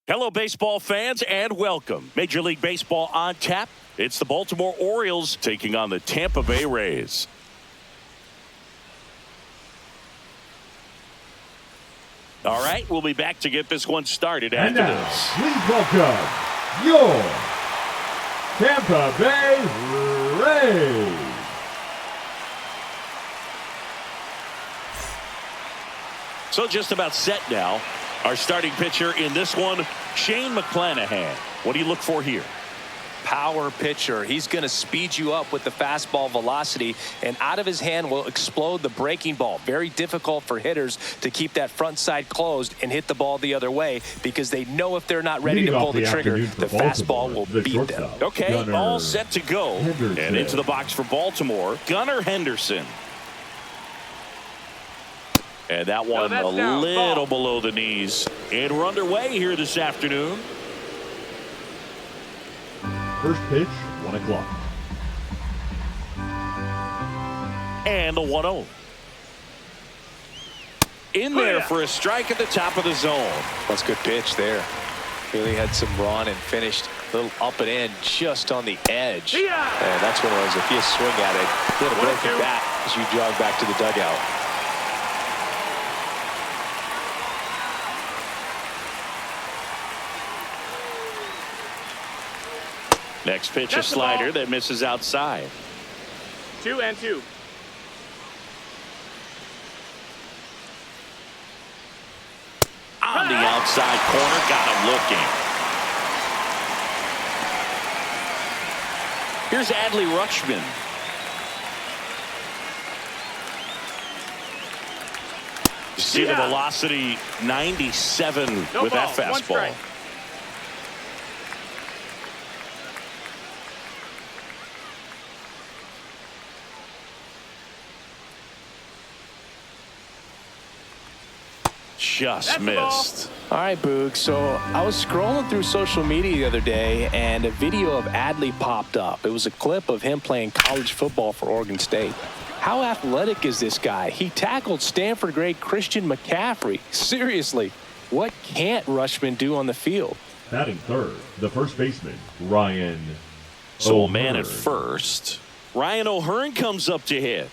Hello, baseball fans, and welcome. Major League Baseball on tap. It's the Baltimore Orioles taking on the Tampa Bay Rays. All right, we'll be back to get this one started after this. Please welcome your Tampa Bay Rays. So just about set now. Our starting pitcher in this one, Shane McClanahan. What do you look for here? Power pitcher. He's going to speed you up with the fastball velocity, and out of his hand will explode the breaking ball. Very difficult for hitters to keep that front side closed and hit the ball the other way, because they know if they're not ready to pull the trigger, the fastball will beat them. Okay, Gunnar all set to go. Henderson. And into the box for Baltimore, Gunnar Henderson. And that one a little below the knees. And we're underway here this afternoon. First pitch, 1 o'clock. And the 1-0. In there for a strike at the top of the zone. That's a good pitch there. Really had some run and finished a little up and in just on the edge. And that's one of those, if you swing at it, hit a broken bat as you jog back to the dugout. Next pitch, a slider that misses outside. 2-2. On the outside corner, got him looking. Here's Adley Rutschman. See the velocity, 97 with that fastball. Just missed. All right, Boog. So I was scrolling through social media the other day, and a video of Adley popped up. It was a clip of him playing college football for Oregon State. How athletic is this guy? He tackled Stanford great Christian McCaffrey. Seriously, what can't Rutschman do on the field? Batting third, the first baseman, Ryan So a O'Hearn. man at first. Ryan O'Hearn comes up to hit.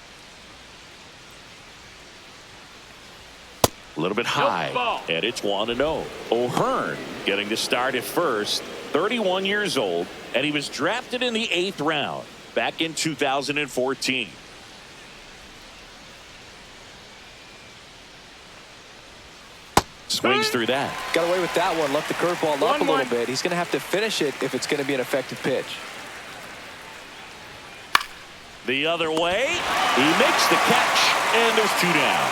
A little bit high, and it's 1-0. O'Hearn getting to start at first, 31 years old, and he was drafted in the 8th round back in 2014. Swings through that. Got away with that one. Left the curveball up a little bit. He's going to have to finish it if it's going to be an effective pitch. The other way, he makes the catch, and there's 2 down.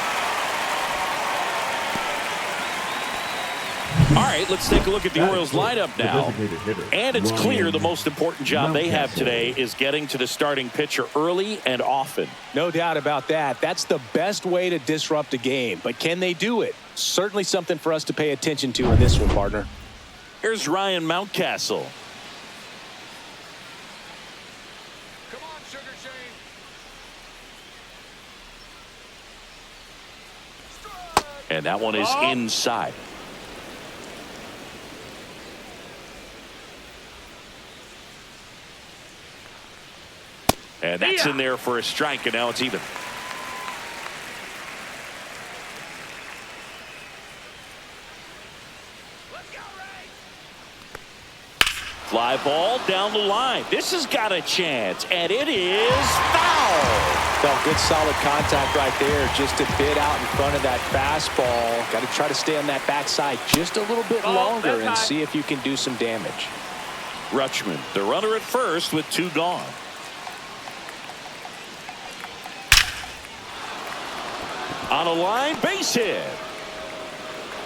All right, let's take a look at the Orioles lineup now. And it's clear the most important job they have today is getting to the starting pitcher early and often. No doubt about that. That's the best way to disrupt a game. But can they do it? Certainly something for us to pay attention to in this one, partner. Here's Ryan Mountcastle. Come on, Sugar Shane. And that one is inside. And that's in there for a strike, and now it's even. Fly ball down the line. This has got a chance, and it is foul. Felt good solid contact right there, just a bit out in front of that fastball. Got to try to stay on that backside just a little bit longer and see if you can do some damage. Rutschman, the runner at first with 2 gone. On a line, base hit.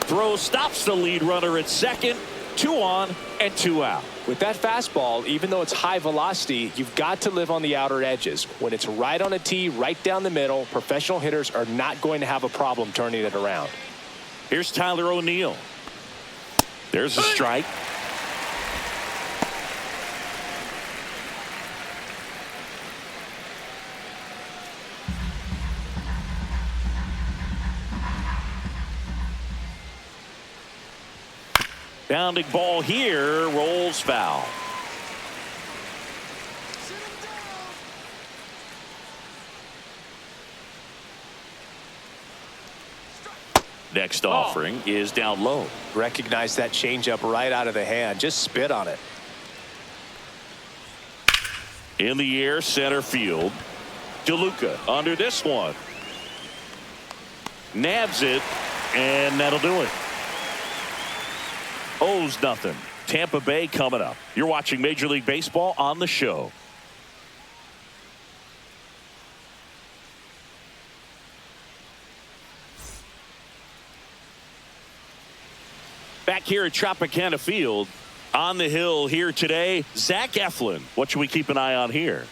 Throw stops the lead runner at second. 2 on and 2 out. With that fastball, even though it's high velocity, you've got to live on the outer edges. When it's right on a tee, right down the middle, professional hitters are not going to have a problem turning it around. Here's Tyler O'Neill. There's a strike. Bounding ball here, rolls foul. Next offering is down low. Recognize that changeup right out of the hand. Just spit on it. In the air, center field. DeLuca under this one. Nabs it, and that'll do it. Owes nothing. Tampa Bay coming up. You're watching Major League Baseball on the show. Back here at Tropicana Field, on the hill here today, Zach Eflin. What should we keep an eye on here?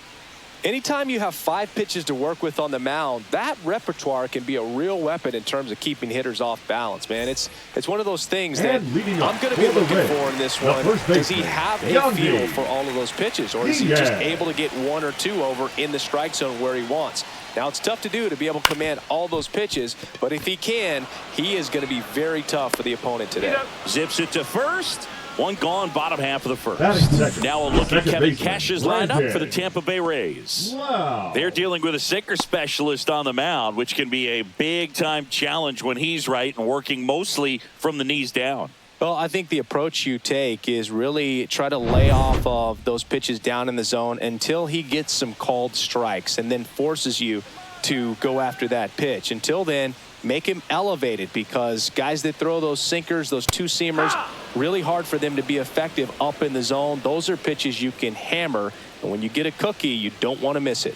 Anytime you have 5 pitches to work with on the mound, that repertoire can be a real weapon in terms of keeping hitters off balance, man. It's one of those things that I'm going to be looking for in this one. Does he have a feel for all of those pitches, or is he just able to get 1 or 2 over in the strike zone where he wants? Now, it's tough to do to be able to command all those pitches, but if he can, he is going to be very tough for the opponent today. Zips it to first. One gone, bottom half of the first. Now a look at Kevin Cash's lineup for the Tampa Bay Rays. Wow. They're dealing with a sinker specialist on the mound, which can be a big-time challenge when he's right and working mostly from the knees down. Well, I think the approach you take is really try to lay off of those pitches down in the zone until he gets some called strikes and then forces you to go after that pitch. Until then, make him elevated, because guys that throw those sinkers, those two-seamers, really hard for them to be effective up in the zone. Those are pitches you can hammer, and when you get a cookie, you don't want to miss it.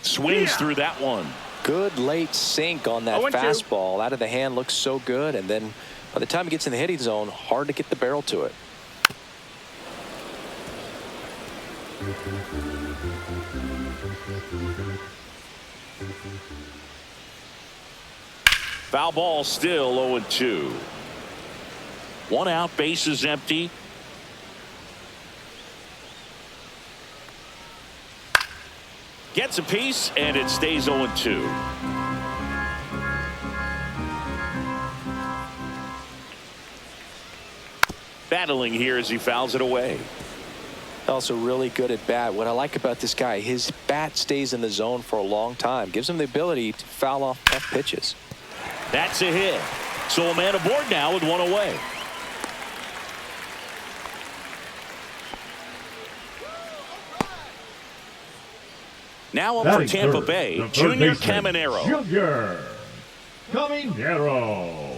Swings through that one. Good late sink on that fastball. Out of the hand, looks so good, and then by the time he gets in the hitting zone, hard to get the barrel to it. Foul ball, still 0-2. 1 out, bases empty. Gets a piece, and it stays 0-2. Battling here as he fouls it away. Also really good at bat. What I like about this guy, his bat stays in the zone for a long time. Gives him the ability to foul off tough pitches. That's a hit. So a man aboard now with 1 away. Now up for Tampa Bay, Junior Caminero. Junior Caminero.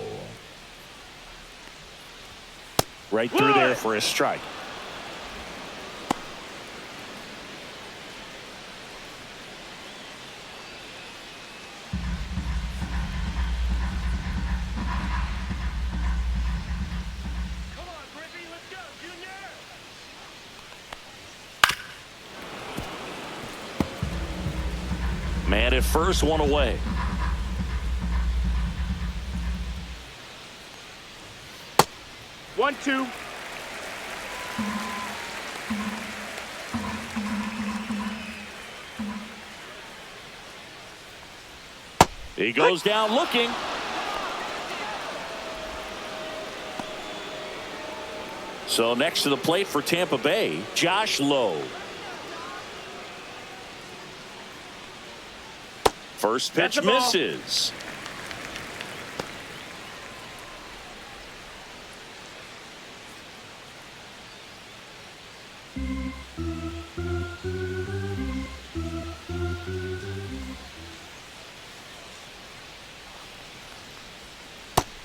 Right through there for a strike. Man at first, 1 away. One, two. He goes down looking. So next to the plate for Tampa Bay, Josh Lowe. First pitch misses.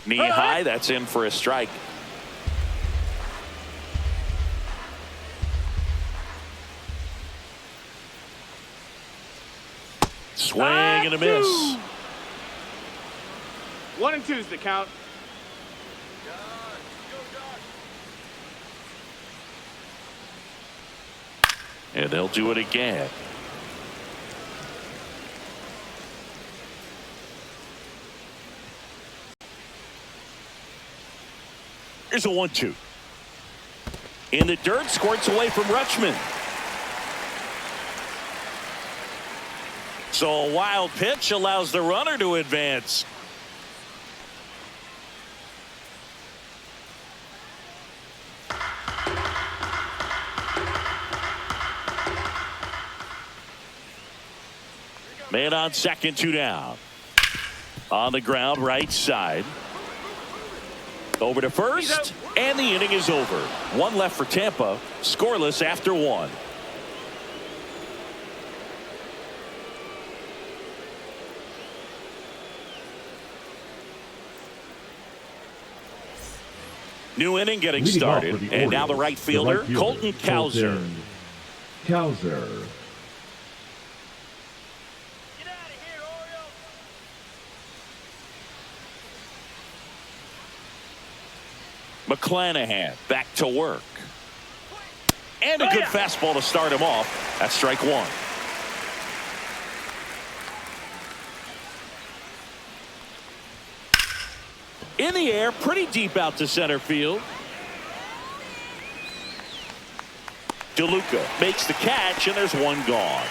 Knee high, that's in for a strike. Swing and a miss. 1 and 2's the count. And they'll do it again. Here's a 1-2. In the dirt, squirts away from Rutschman. So a wild pitch allows the runner to advance. Man on second, 2 down. On the ground, right side. Over to first, and the inning is over. 1 left for Tampa, scoreless after 1. New inning getting Leading off started, for the and now the Orioles, right fielder, Colton Cowser. Cowser. Get out of here, Orioles. McClanahan back to work. And a good fastball to start him off. That's strike 1. In the air, pretty deep out to center field. DeLuca makes the catch, and there's 1 gone.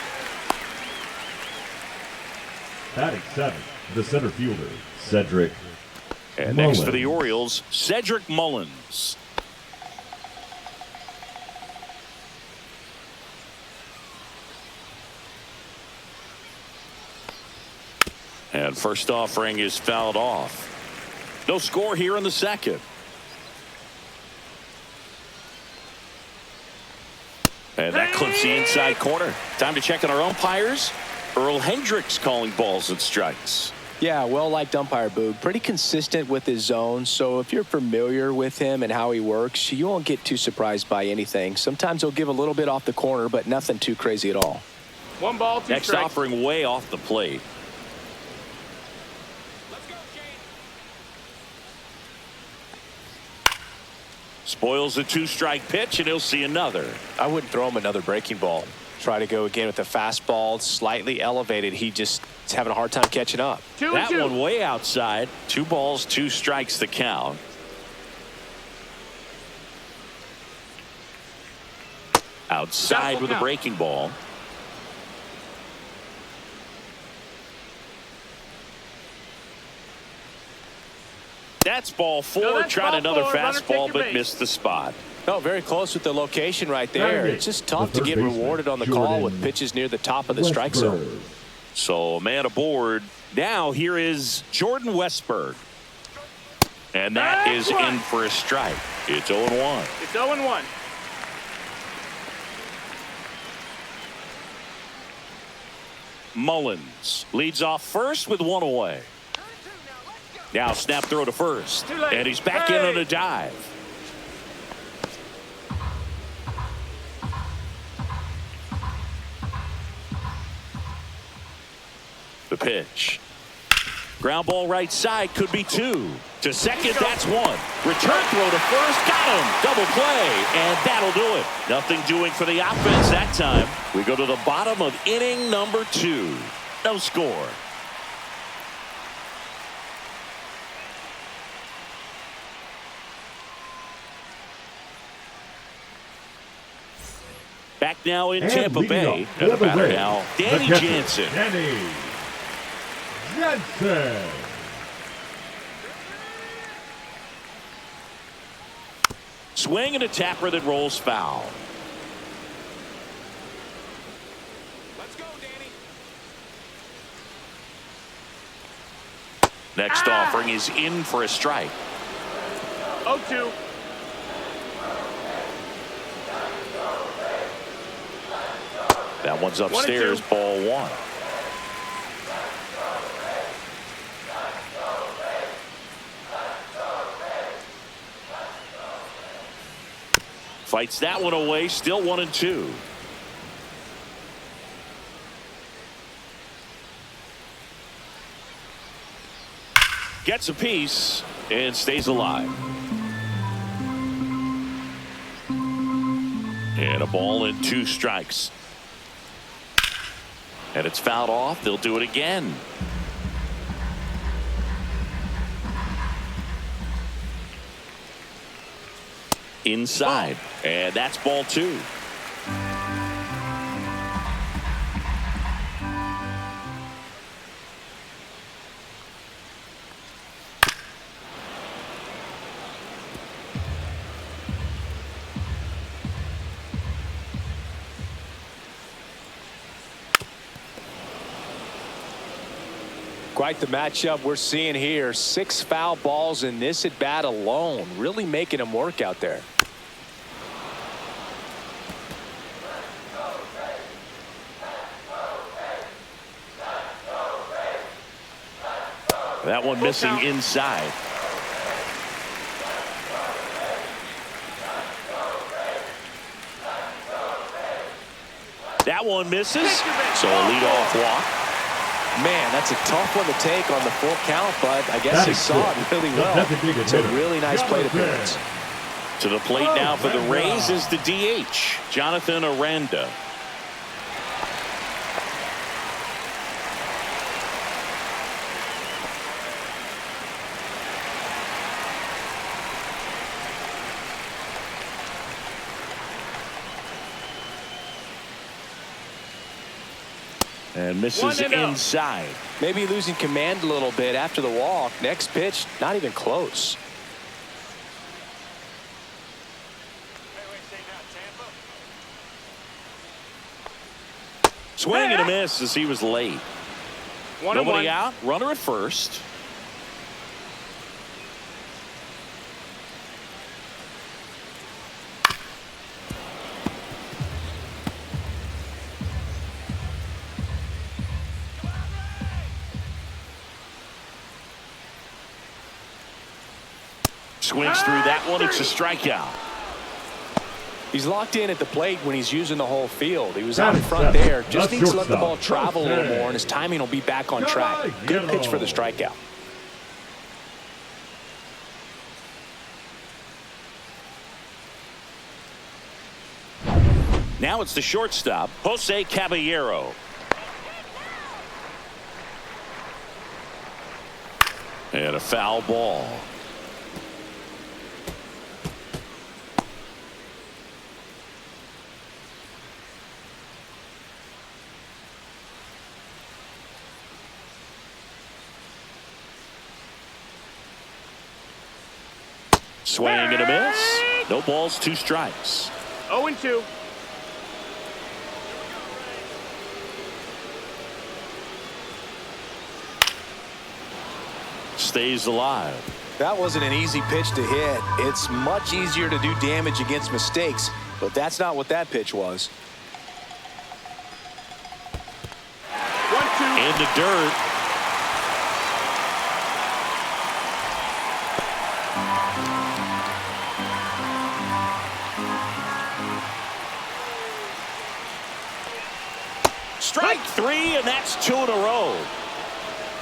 Batting 7th, the center fielder, Cedric And Mullins. next for the Orioles, Cedric Mullins. And first offering is fouled off. No score here in the second. And that clips the inside corner. Time to check on our umpires. Earl Hendricks calling balls and strikes. Yeah, well-liked umpire, Boog. Pretty consistent with his zone, so if you're familiar with him and how he works, you won't get too surprised by anything. Sometimes he'll give a little bit off the corner, but nothing too crazy at all. 1 ball, 2 Next strikes. offering way off the plate. Spoils a 2-strike pitch, and he'll see another. I wouldn't throw him another breaking ball. Try to go again with the fastball, slightly elevated. He just is having a hard time catching up. 2 and That 2. one way outside. 2 balls, 2 strikes the count. Outside Double with a count. breaking ball. That's ball 4. No, that's Tried ball another 4. Runner, take fastball, your but base. missed the spot. Oh, very close with the location right there. Batting It's just eighth, tough the to third get baseman, rewarded on the call Jordan with pitches near the top of the strike Westberg. zone. So a man aboard. Now here is Jordan Westberg. And that That's is one. in for a strike. It's 0-1. It's 0 and 1. Mullins leads off first with 1 away. Now snap throw to first. Too late. And he's back in Hey. on a dive. The pitch. Ground ball right side, could be 2. To second, that's 1. Return throw to first, got him. Double play, and that'll do it. Nothing doing for the offense that time. We go to the bottom of inning number 2. No score. Back now in And Tampa leading Bay. off, And the Tampa batter Bay, now, the Danny catcher, Jansen. Danny Jansen. Swing and a tapper that rolls foul. Let's go, Danny. Next offering is in for a strike. 0-2. That one's upstairs, ball 1. Fights that one away, still 1 and 2. Gets a piece and stays alive. And a ball and 2 strikes. And it's fouled off. They'll do it again. Inside. And that's ball 2. Quite the matchup we're seeing here. 6 foul balls in this at bat alone. Really making him work out there. That one missing inside. That one misses. So a leadoff walk. Man, that's a tough one to take on the full count, but I guess he saw it really well. It's a really nice plate appearance. To the plate now for the Rays is the DH, Jonathan Aranda. And misses inside. Maybe losing command a little bit after the walk. Next pitch, not even close. Swing and a miss as he was late. Nobody out. Runner at first. Swings through that one. It's a strikeout. He's locked in at the plate when he's using the whole field. He was out in front there. Just needs to let the ball travel a little more, and his timing will be back on track. Good pitch for the strikeout. Now it's the shortstop, Jose Caballero. And a foul ball. Swing and a miss. No balls, 2 strikes. 0-2. Stays alive. That wasn't an easy pitch to hit. It's much easier to do damage against mistakes, but that's not what that pitch was. 1-2. In the dirt. Strike 3, and that's 2 in a row.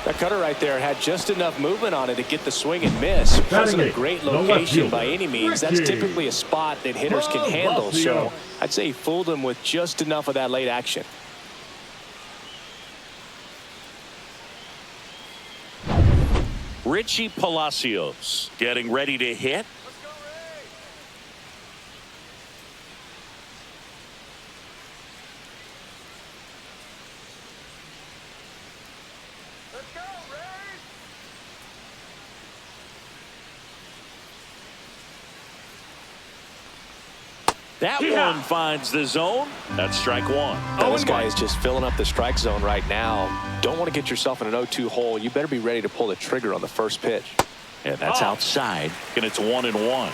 That cutter right there had just enough movement on it to get the swing and miss. It wasn't a great location by any means. That's typically a spot that hitters can handle. So I'd say he fooled him with just enough of that late action. Richie Palacios getting ready to hit. That one finds the zone. That's strike 1. This guy is just filling up the strike zone right now. Don't want to get yourself in an 0-2 hole. You better be ready to pull the trigger on the first pitch. And that's outside, and it's 1-1.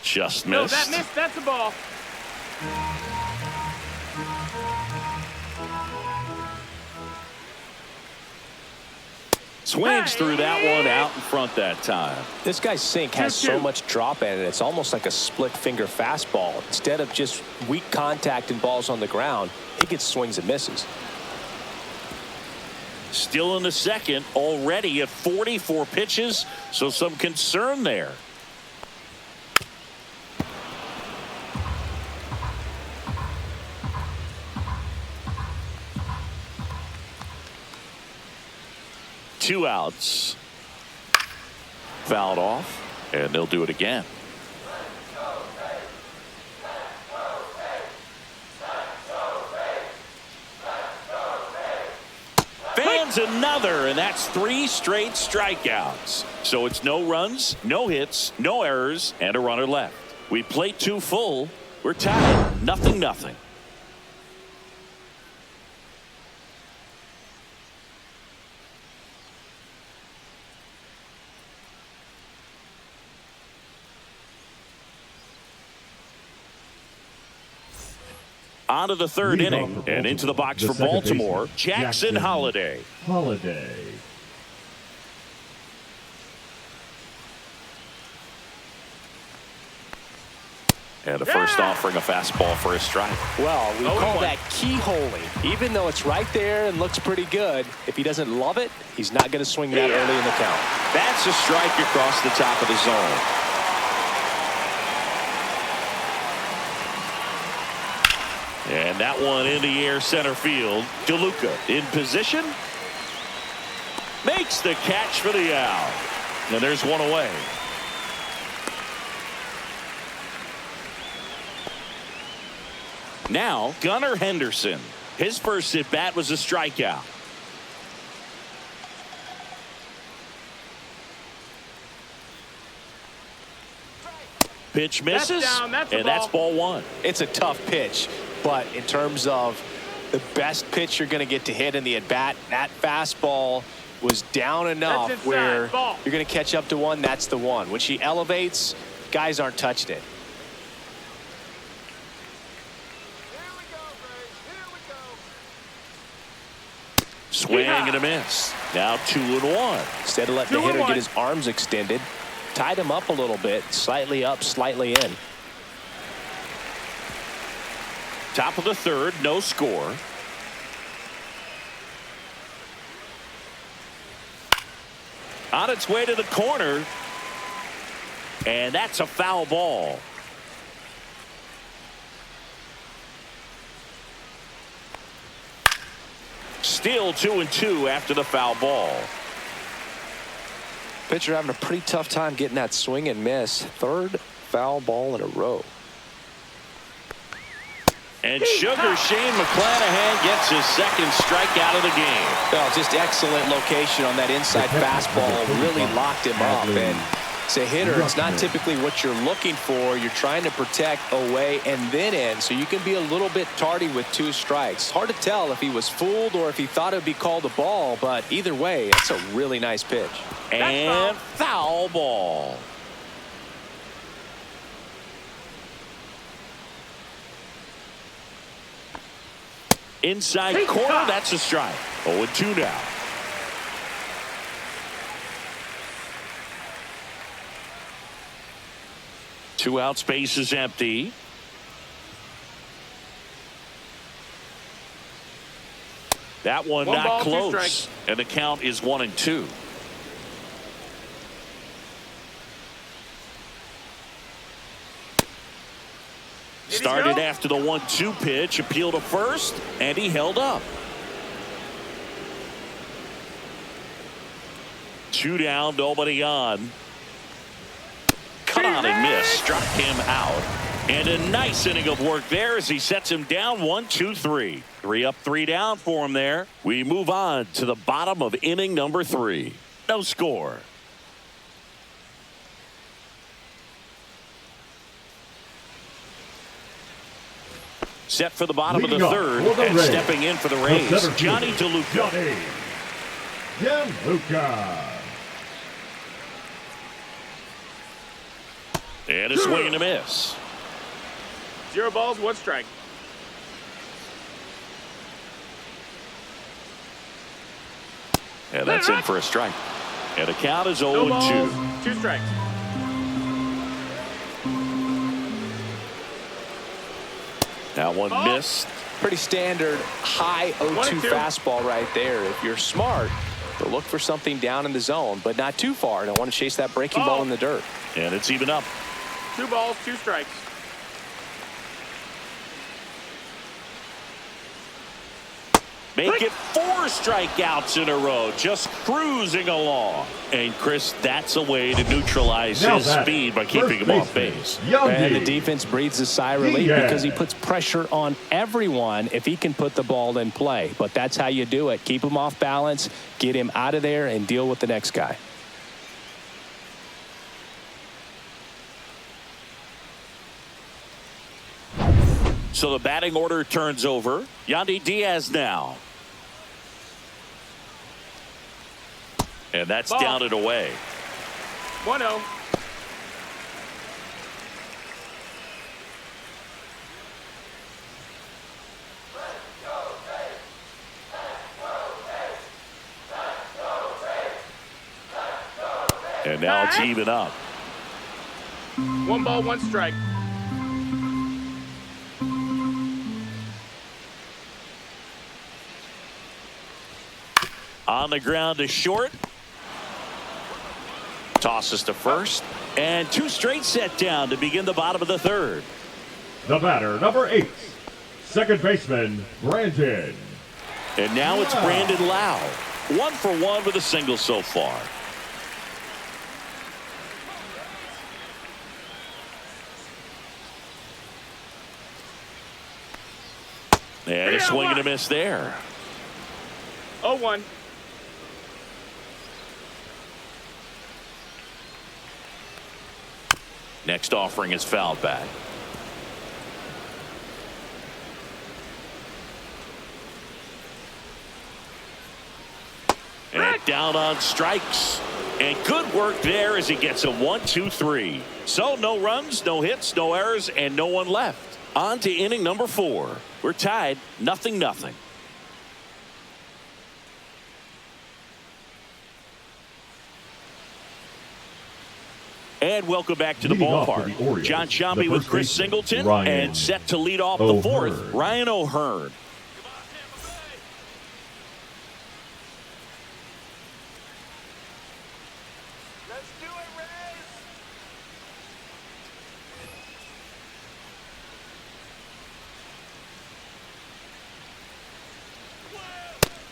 Just missed. No, that missed. That's a ball. Swings through that one out in front that time. This guy's sink has so much drop in it. It's almost like a split finger fastball. Instead of just weak contact and balls on the ground, he gets swings and misses. Still in the second, already at 44 pitches, so some concern there. Two outs. Fouled off, and they'll do it again. Fans another, and that's 3 straight strikeouts. So it's no runs, no hits, no errors, and a runner left. We played 2 full. We're tied 0-0. On to the third inning, and into the box for Baltimore, Jackson Holliday. And a first offering, a fastball for a strike. Well, we call that keyholing. Even though it's right there and looks pretty good, if he doesn't love it, he's not going to swing that early in the count. That's a strike across the top of the zone. And that one in the air center field. DeLuca in position. Makes the catch for the out. And there's one away. Now, Gunnar Henderson. His first at bat was a strikeout. Pitch misses, and that's ball one. It's a tough pitch, but in terms of the best pitch you're going to get to hit in the at-bat, that fastball was down enough where you're going to catch up to one. That's the one. When she elevates, guys aren't touching it. Swing and a miss. Now 2-1. Instead of letting the hitter get his arms extended, tied him up a little bit, slightly up, slightly in. Top of the third, no score. On its way to the corner, and that's a foul ball. Still 2-2 after the foul ball. Pitcher having a pretty tough time getting that swing and miss. Third foul ball in a row. And Sugar Shane McClanahan gets his second strikeout of the game. Well, just excellent location on that inside fastball. Really locked him up. And as a hitter, it's not typically what you're looking for. You're trying to protect away and then in, so you can be a little bit tardy with 2 strikes. Hard to tell if he was fooled or if he thought it would be called a ball, but either way, that's a really nice pitch. And foul ball. Inside corner, that's a strike. 0-2 now. Two out, space is empty. That one not close. And the count is 1-2. Started after the 1-2 pitch, appeal to first, and he held up. 2 down, nobody on. Cut on and miss, struck him out. And a nice inning of work there as he sets him down 1-2-3. 3 up, 3 down for him there. We move on to the bottom of inning number 3. No score. Set for the bottom of the third, and stepping in for the Rays, Johnny DeLuca. And a swing and a miss. 0 balls, 1 strike. And that's in for a strike. And the count is 0-2. 2 balls, 2 strikes. That one missed. Pretty standard high 0-2 fastball right there. If you're smart, you'll look for something down in the zone, but not too far. Don't want to chase that breaking ball in the dirt. And it's even up. 2 balls, 2 strikes. Make it 4 strikeouts in a row, just cruising along. And Chris, that's a way to neutralize his speed by keeping him off base. And the defense breathes a sigh of relief because he puts pressure on everyone if he can put the ball in play. But that's how you do it. Keep him off balance, get him out of there, and deal with the next guy. So the batting order turns over. Yandy Diaz now. And that's Ball. down and away. 1-0. And now it's even up. 1 ball, 1 strike. On the ground to short. Tosses to first. And 2 straight set down to begin the bottom of the third. The batter, number 8, second baseman, Brandon. And now it's Brandon Lau. 1 for 1 with a single so far. And a swing and a miss there. 0-1. Next offering is fouled back. And down on strikes. And good work there as he gets a 1-2-3. So no runs, no hits, no errors, and no one left. On to inning number 4. We're tied 0-0. And welcome back to the Leading off for ballpark. the Orioles, John the Sciambi with first Chris baseman, Singleton, Ryan and set to lead off the O'Hearn. 4th, Ryan O'Hearn. Let's do it, Rays.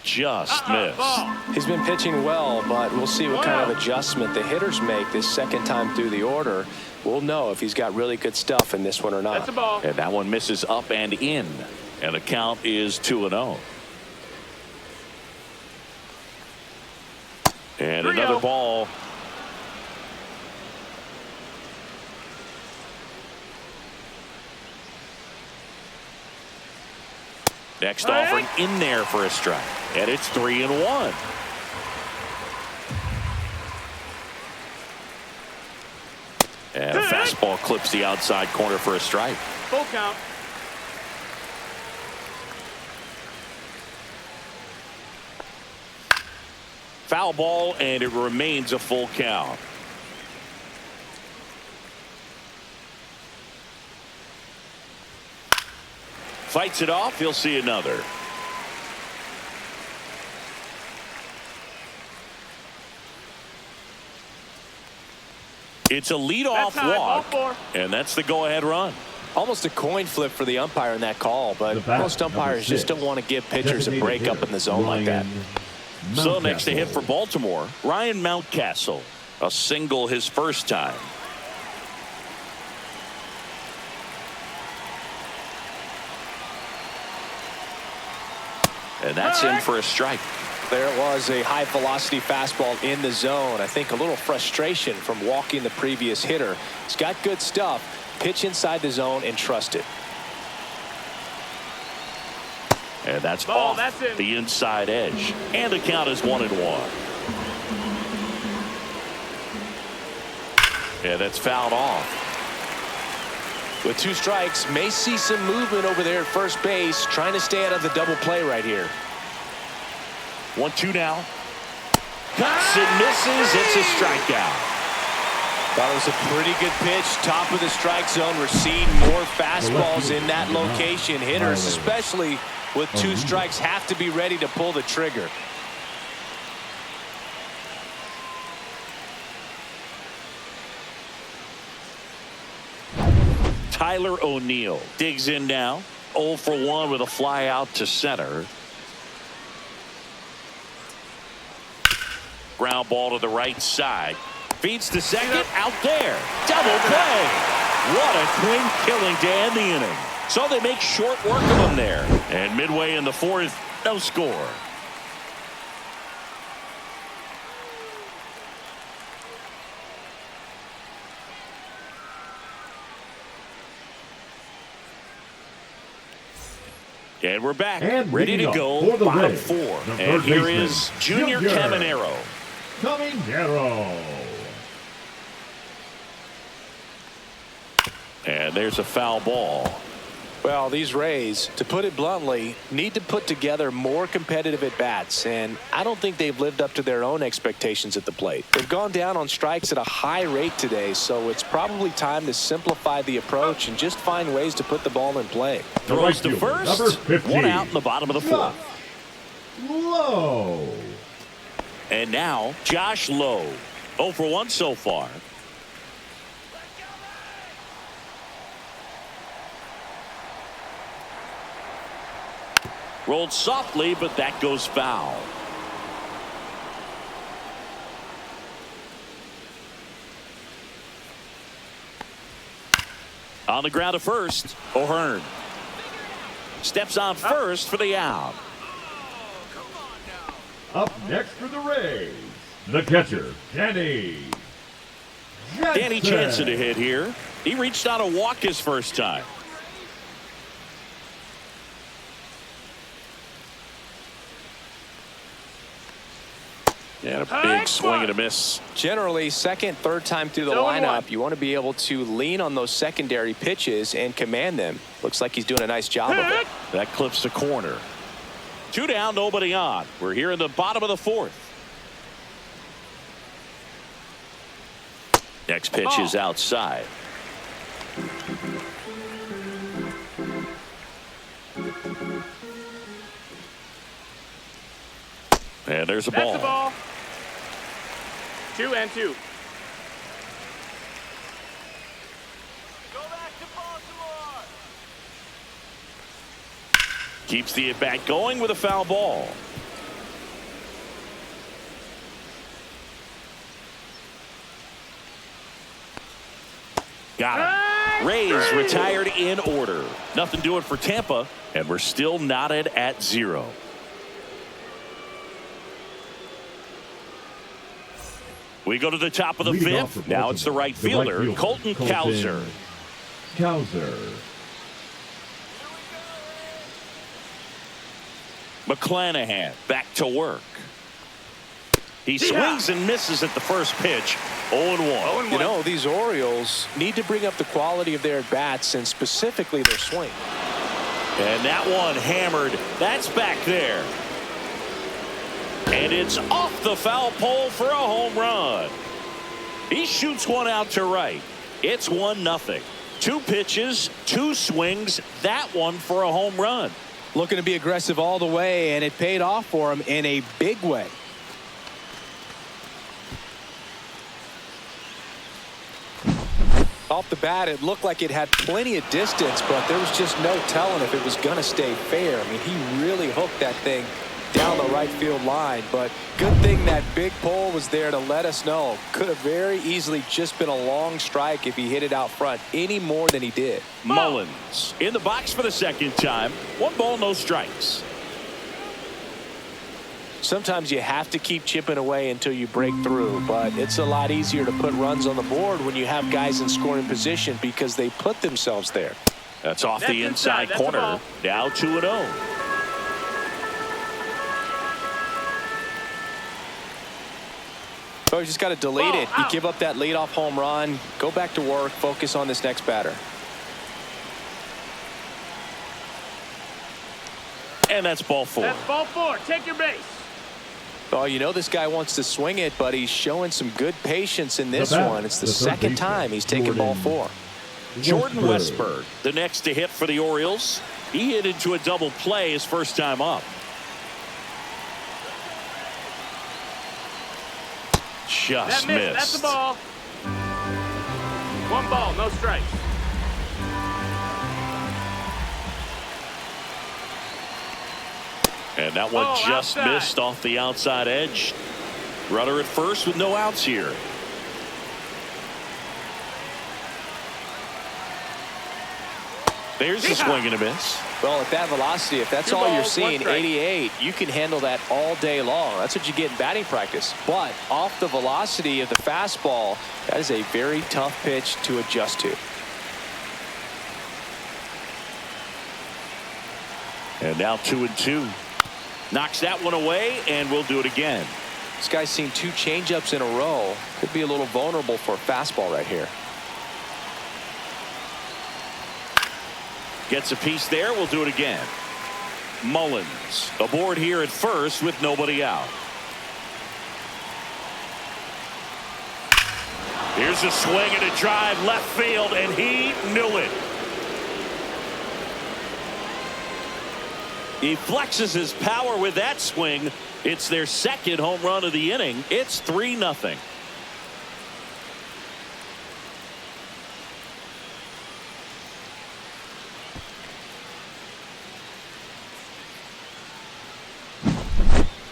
Just missed. Ball. He's been pitching well, but we'll see what kind of adjustment the hitters make this second time through the order. We'll know if he's got really good stuff in this one or not. That's a ball. And that one misses up and in. And the count is 2-0. And 3-0. another ball. Next offering in there for a strike. And it's 3-1. And a fastball clips the outside corner for a strike. Full count. Foul ball, and it remains a full count. Fights it off. He'll see another. It's a leadoff walk, and that's the go-ahead run. Almost a coin flip for the umpire in that call, but most umpires just don't want to give pitchers a break up in the zone like that. So next to hit for Baltimore, Ryan Mountcastle. A single his first time. And that's in for a strike. There it was, a high velocity fastball in the zone. I think a little frustration from walking the previous hitter. He's got good stuff. Pitch inside the zone and trust it. And that's Ball, off that's in. the inside edge. And the count is 1-1. And that's fouled off. With 2 strikes, may see some movement over there at first base, trying to stay out of the double play right here. 1-2 now. Cuts and misses. It's a strikeout. That was a pretty good pitch. Top of the strike zone. We're seeing more fastballs in that location. Hitters, especially with 2 strikes, have to be ready to pull the trigger. Tyler O'Neill digs in now. 0 for 1 with a fly out to center. Ground ball to the right side. Feeds to second. Out there. Double play. What a clean killing to end the inning. So they make short work of him there. And midway in the 4th, no score. And we're back, And ready to leading go, up for the bottom Rays, four. the And third here baseman, is Junior Caminero. And there's a foul ball. Well, these Rays, to put it bluntly, need to put together more competitive at-bats, and I don't think they've lived up to their own expectations at the plate. They've gone down on strikes at a high rate today, so it's probably time to simplify the approach and just find ways to put the ball in play. Throws to first, number 15, one out in the bottom of the fourth. Lowe. And now, Josh Lowe, 0 for 1 so far. Rolled softly, but that goes foul. On the ground to first, O'Hearn steps on first for the out. Up next for the Rays, the catcher, Danny Jansen to hit here. He reached out a walk his first time. And a big swing and a miss. Generally, second, third time through the lineup, you want to be able to lean on those secondary pitches and command them. Looks like he's doing a nice job of it. That clips the corner. 2 down, nobody on. We're here in the bottom of the fourth. Next pitch is outside. And there's a ball. That's the ball. 2 and 2. Go back to Baltimore. Keeps the at-bat going with a foul ball. Got him. Rays retired in order. Nothing doing for Tampa, and we're still knotted at 0. We go to the top of the fifth. Now it's the right fielder, Colton Cowser. McClanahan back to work. He swings and misses at the first pitch. 0-1. You know, these Orioles need to bring up the quality of their at-bats and specifically their swing. And that one hammered. That's back there. And it's off the foul pole for a home run. He shoots one out to right. It's 1-0. 2 pitches, 2 swings. That one for a home run. Looking to be aggressive all the way, and it paid off for him in a big way. Off the bat, it looked like it had plenty of distance, but there was just no telling if it was going to stay fair. I mean, he really hooked that thing down the right field line, but good thing that big pole was there to let us know. Could have very easily just been a long strike if he hit it out front any more than he did. Mullins in the box for the second time. 1 ball, no strikes. Sometimes you have to keep chipping away until you break through, but it's a lot easier to put runs on the board when you have guys in scoring position because they put themselves there. That's off the inside corner. Now 2-0. So you just got to delete it. You give up that leadoff home run, go back to work, focus on this next batter. And that's ball 4. That's ball 4. Take your base. Oh, you know this guy wants to swing it, but he's showing some good patience in this one. It's the second time he's taken ball 4. Jordan Westburg, the next to hit for the Orioles. He hit into a double play his first time up. Just missed. That's the ball. 1 ball, no strikes. And that one just missed off the outside edge. Runner at first with no outs here. There's the swing and a miss. Well, at that velocity, if that's all you're seeing, 88, you can handle that all day long. That's what you get in batting practice. But off the velocity of the fastball, that is a very tough pitch to adjust to. And now 2-2. Knocks that one away, and we'll do it again. This guy's seen 2 changeups in a row. Could be a little vulnerable for a fastball right here. Gets a piece there. We'll do it again. Mullins aboard here at first with nobody out. Here's a swing and a drive left field, and he knew it. He flexes his power with that swing. It's their second home run of the inning. It's 3-0.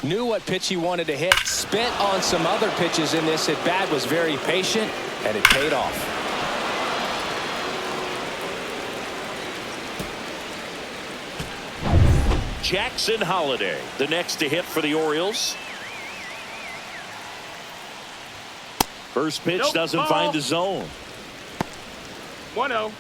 Knew what pitch he wanted to hit. Spent on some other pitches in this at bat. Was very patient, and it paid off. Jackson Holiday, the next to hit for the Orioles. First pitch doesn't find the zone. 1-0.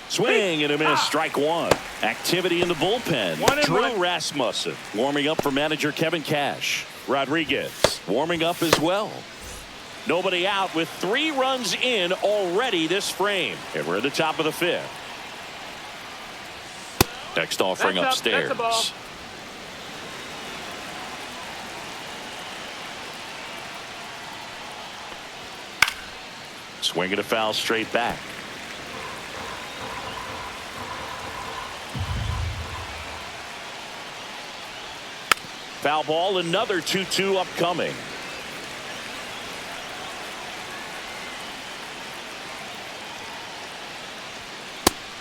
Swing and a miss. Strike one. Activity in the bullpen. Drew Rasmussen warming up for manager Kevin Cash. Rodriguez warming up as well. Nobody out with 3 runs in already this frame. And we're at the top of the 5th. Next offering upstairs. That's a ball. Swing and a foul straight back. Foul ball, another 2-2 upcoming.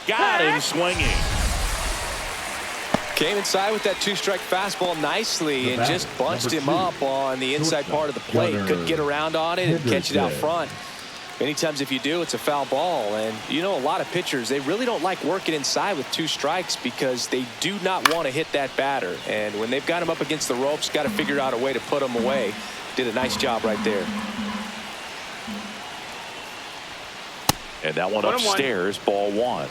Got him swinging. Came inside with that 2-strike fastball nicely and just bunched him up on the inside part of the plate. Couldn't get around on it and catch it out front. Many times if you do, it's a foul ball. And you know, a lot of pitchers, they really don't like working inside with 2 strikes because they do not want to hit that batter. And when they've got him up against the ropes, got to figure out a way to put him away. Did a nice job right there. And that one upstairs, ball 1.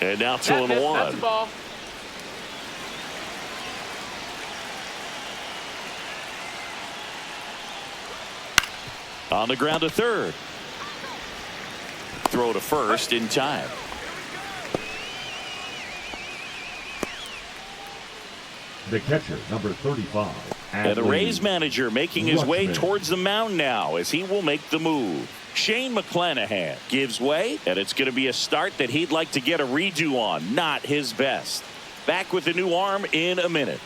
And now 2-1. That's a ball. On the ground to third. Throw to first in time. The catcher, number 35. And the Rays manager making his way towards the mound now as he will make the move. Shane McClanahan gives way, and it's going to be a start that he'd like to get a redo on. Not his best. Back with the new arm in a minute.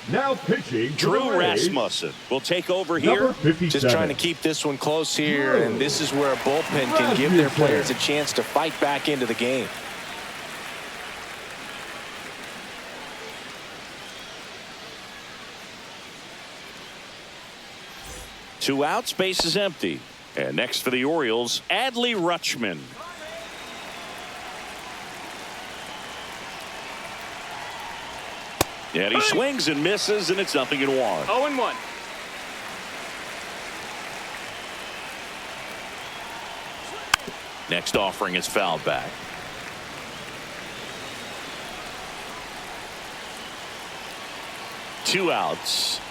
Now pitching, Drew Rasmussen will take over here. Just trying to keep this one close here, and this is where a bullpen can give their players a chance to fight back into the game. Two outs, base is empty. And next for the Orioles, Adley Rutschman. And he swings and misses, and it's 0-1. 0-1. Next offering is fouled back. Two outs.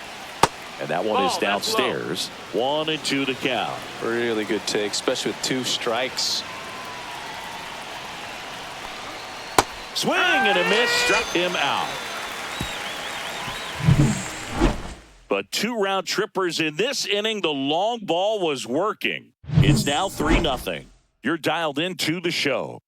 And that one is downstairs. 1-2 to count. Really good take, especially with 2 strikes. Swing and a miss, struck him out. But 2 round trippers in this inning. The long ball was working. It's now 3-0. You're dialed into the show.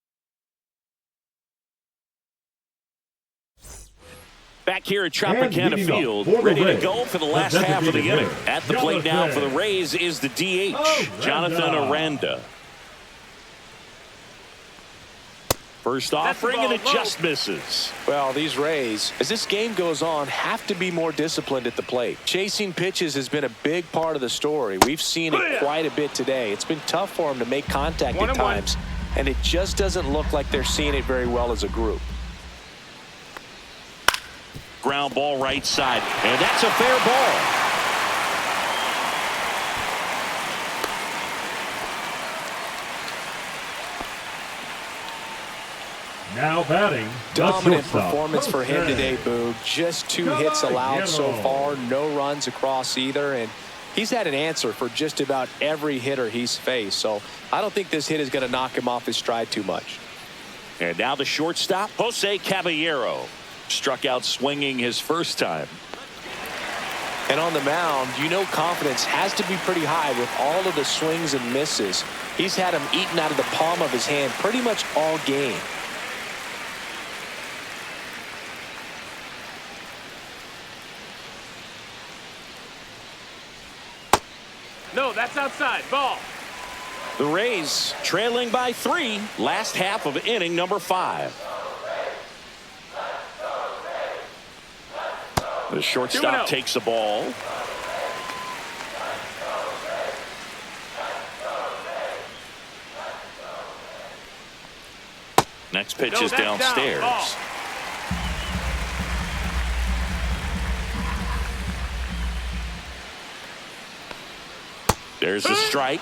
Back here at Tropicana Field, ready to go for the last half of the inning. At the plate now for the Rays is the DH, Jonathan Aranda. First offering, and it just misses. Well, these Rays, as this game goes on, have to be more disciplined at the plate. Chasing pitches has been a big part of the story. We've seen it quite a bit today. It's been tough for them to make contact at times, and it just doesn't look like they're seeing it very well as a group. Ground ball right side, and that's a fair ball. Now batting, dominant performance for him today, Boog. Just 2 hits allowed so far, no runs across either, and he's had an answer for just about every hitter he's faced. So I don't think this hit is going to knock him off his stride too much. And now the shortstop, Jose Caballero, struck out swinging his first time. And on the mound, you know confidence has to be pretty high with all of the swings and misses. He's had them eaten out of the palm of his hand pretty much all game. No, that's outside. Ball. The Rays trailing by 3, last half of inning number 5. The shortstop takes the ball. Next pitch is downstairs. There's a strike.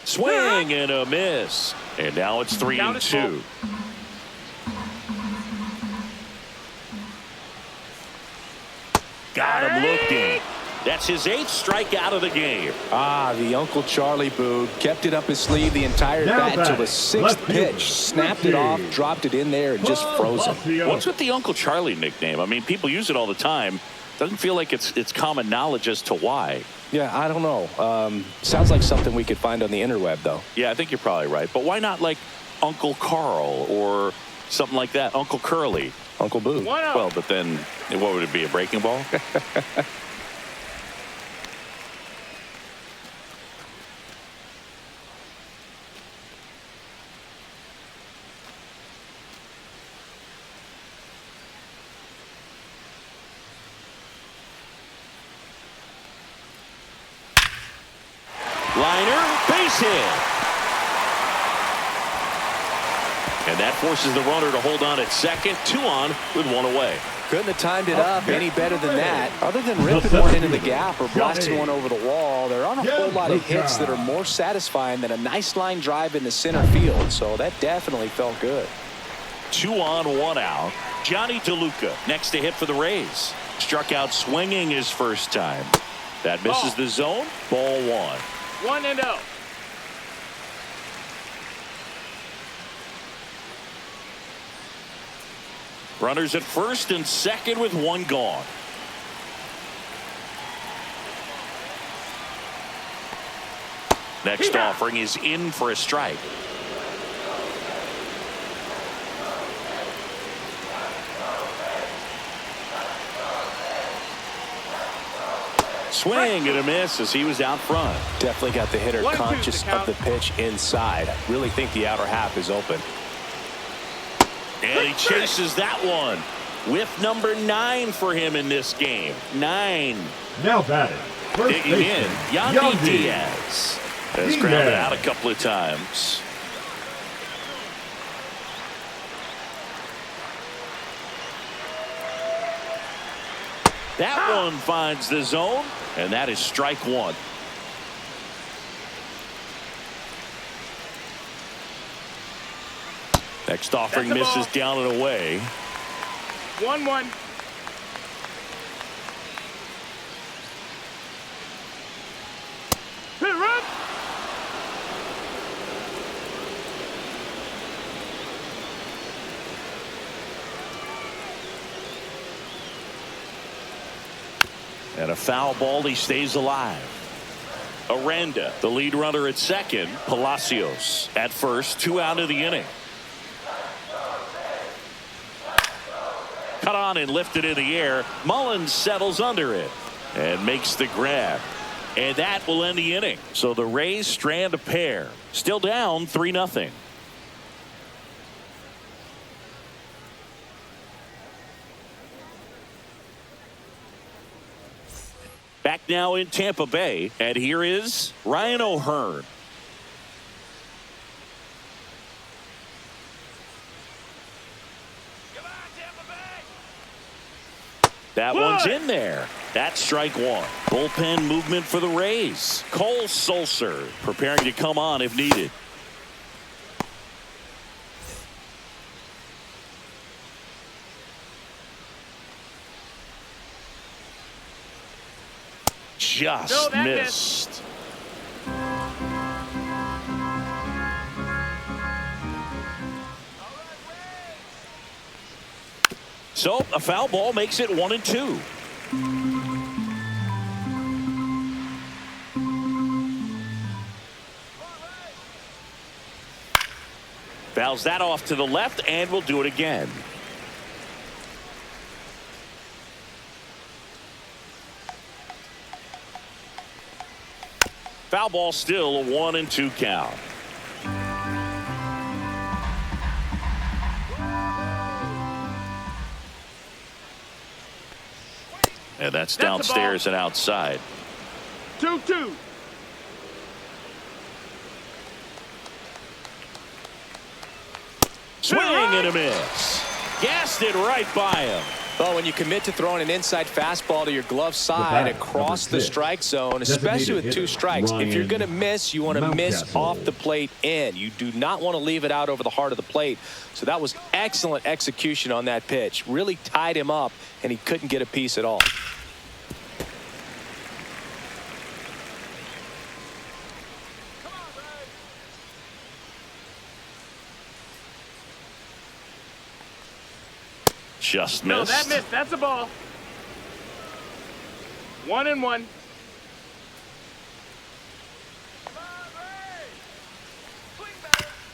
Swing and a miss. And now it's 3-2. Got him looking. That's his 8th strikeout of the game. The Uncle Charlie Boog kept it up his sleeve the entire bat until the 6th pitch. Snapped it off, dropped it in there, and just froze it. What's with the Uncle Charlie nickname? I mean, people use it all the time. Doesn't feel like it's common knowledge as to why. Yeah, I don't know. Sounds like something we could find on the interweb, though. Yeah, I think you're probably right. But why not like Uncle Carl or something like that? Uncle Curly. Uncle Boo. Well, but then what would it be, a breaking ball? Liner, base hit. And that forces the runner to hold on at second. 2 on with 1 away. Couldn't have timed it up any better than that. Other than ripping one into the gap or blasting one over the wall, there aren't a whole lot of hits that are more satisfying than a nice line drive into center field. So that definitely felt good. 2 on, 1 out. Johnny DeLuca next to hit for the Rays. Struck out swinging his first time. That misses the zone. Ball 1. 1-0. Runners at first and second with 1 gone. Next offering is in for a strike. Swing and a miss as he was out front. Definitely got the hitter conscious of the pitch inside. I really think the outer half is open. And he chases that one. Whiff number 9 for him in this game. 9. Now batting. Digging in, Yandy Diaz has grounded out a couple of times. That one finds the zone, and that is strike 1. Next offering misses down and away. 1-1. Run. And a foul ball, he stays alive. Aranda, the lead runner at second. Palacios at first, 2 out of the inning. Cut on and lifted in the air. Mullins settles under it and makes the grab. And that will end the inning. So the Rays strand a pair. Still down 3-0. Back now in Tampa Bay, and here is Ryan O'Hearn. That one's in there. That's strike one. Bullpen movement for the Rays. Cole Sulser preparing to come on if needed. Just missed. So a foul ball makes it 1-2. Fouls that off to the left, and we'll do it again. Foul ball, still a 1-2 count. And that's downstairs and outside. 2-2. Swing and a miss. Gassed it right by him. Well, when you commit to throwing an inside fastball to your glove side across the strike zone, especially with 2 strikes, if you're going to miss, you want to miss off the plate in. You do not want to leave it out over the heart of the plate. So that was excellent execution on that pitch. Really tied him up, and he couldn't get a piece at all. Just missed. No, that missed. That's a ball. 1-1.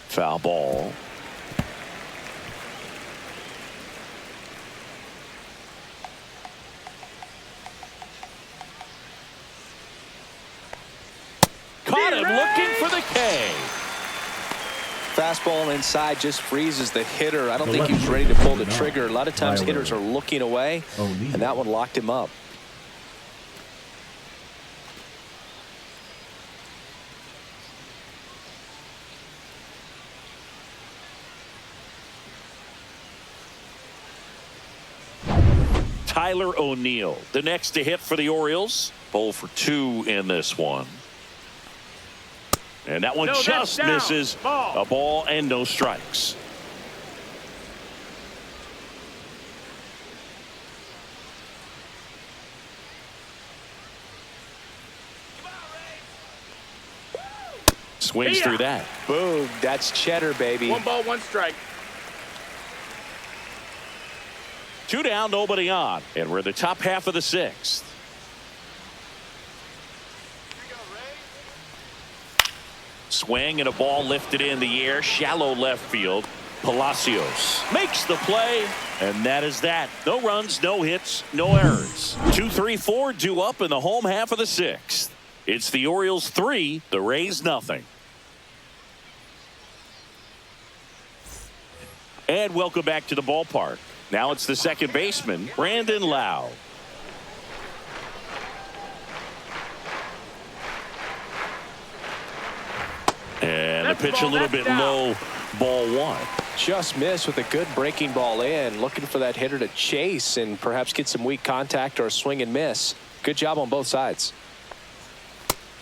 Foul ball. Caught him looking for the K. Fastball inside just freezes the hitter. I don't think he was ready to pull the trigger. A lot of times hitters are looking away, and that one locked him up. Tyler O'Neill, the next to hit for the Orioles. 0 for 2 in this one. And that one just misses. A ball and no strikes. Swings through that. Boom. That's cheddar, baby. 1 ball, 1 strike. 2 down, nobody on. And we're in the top half of the 6th. Swing and a ball lifted in the air, shallow left field. Palacios makes the play, and that is that. No runs, no hits, no errors. 2, 3, 4 due up in the home half of the 6th. It's the Orioles 3, the Rays nothing. And welcome back to the ballpark. Now it's the second baseman, Brandon Lowe. And the pitch a little bit low, ball 1. Just missed with a good breaking ball in. Looking for that hitter to chase and perhaps get some weak contact or a swing and miss. Good job on both sides.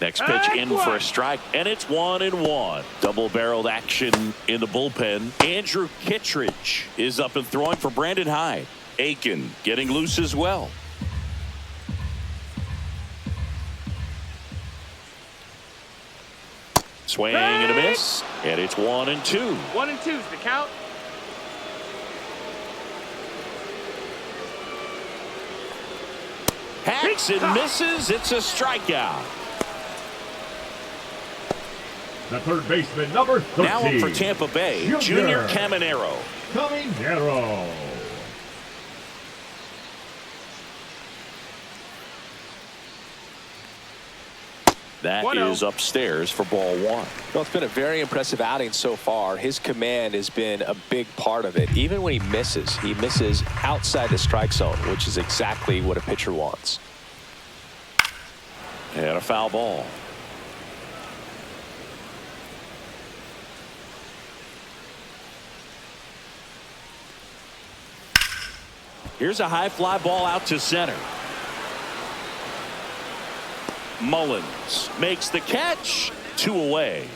Next pitch in for a strike, and it's 1-1. Double-barreled action in the bullpen. Andrew Kittredge is up and throwing for Brandon Hyde. Aiken getting loose as well. Swing and a miss, and it's 1-2. 1-2's the count. Hacks and misses. It's a strikeout. The third baseman, number 13. Now up for Tampa Bay, Junior Caminero. Caminero. That is upstairs for ball 1. Well, it's been a very impressive outing so far. His command has been a big part of it. Even when he misses outside the strike zone, which is exactly what a pitcher wants. And a foul ball. Here's a high fly ball out to center. Mullins makes the catch. 2 away.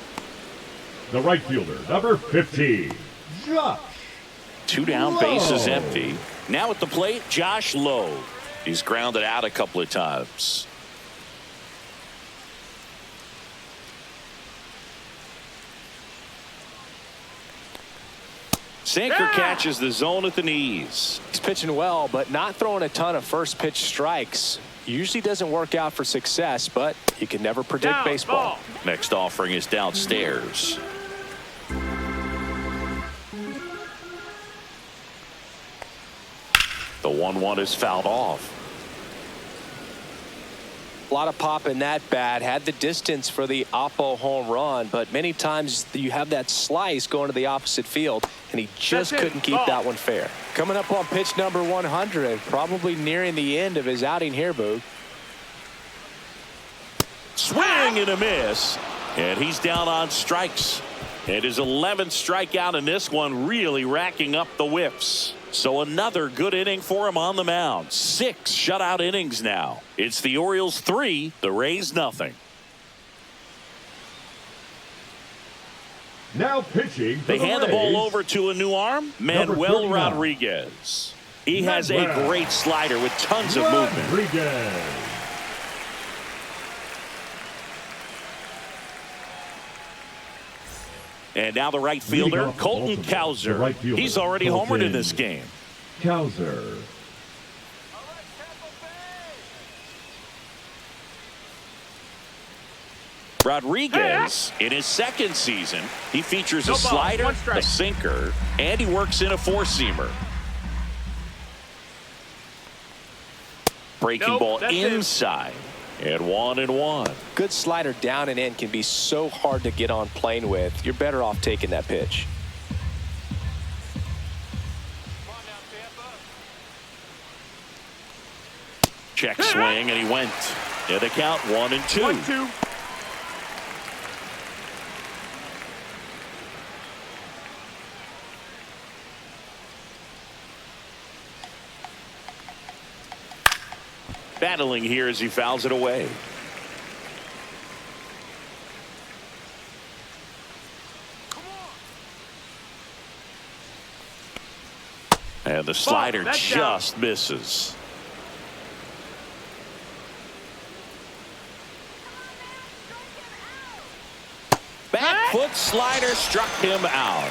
The right fielder, number 15, Josh. 2 down, Lowe. bases empty. Now at the plate, Josh Lowe. He's grounded out a couple of times. Sinker catches the zone at the knees. He's pitching well, but not throwing a ton of first pitch strikes. Usually doesn't work out for success, but you can never predict Down, baseball. ball. Next offering is downstairs. The 1-1 is fouled off. A lot of pop in that bat. Had the distance for the Oppo home run, but many times you have that slice going to the opposite field, and he just couldn't keep that one fair. Coming up on pitch number 100, probably nearing the end of his outing here, Boog. Swing and a miss. And he's down on strikes. And his 11th strikeout in this one, really racking up the whiffs. So another good inning for him on the mound. 6 shutout innings now. It's the Orioles 3, the Rays nothing. Now pitching for They hand the ball Rays, over to a new arm, Manuel 39. Rodriguez. He has a Manuel great slider with tons of movement. Rodriguez. And now the right fielder, Leading off Colton Baltimore, Cowser. the right fielder, He's already homered in Colton this game. Cowser. Rodriguez, in his second season, he features No a ball, slider, 1 strike. a sinker, and he works in a 4-seamer. Breaking Nope, ball that's it. inside. And 1-1. Good slider down and in can be so hard to get on plane with. You're better off taking that pitch. Check swing, and he went. Yeah, the count 1-2. 1-2. Battling here as he fouls it away. And the slider that's down. just misses. Back foot slider struck him out.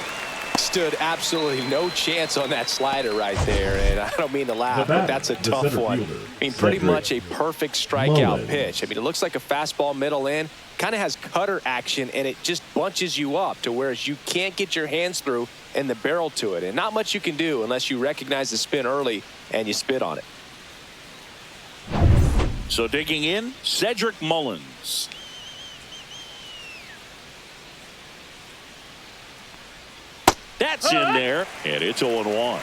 Stood absolutely no chance on that slider right there, and I don't mean to laugh, but that's a the tough center one. fielder, I mean, pretty Cedric much a perfect strikeout Mullins. pitch. I mean, it looks like a fastball middle in, kind of has cutter action, and it just bunches you up to whereas you can't get your hands through and the barrel to it, and not much you can do unless you recognize the spin early and you spit on it. So digging in, Cedric Mullins. That's in there, and it's 0-1.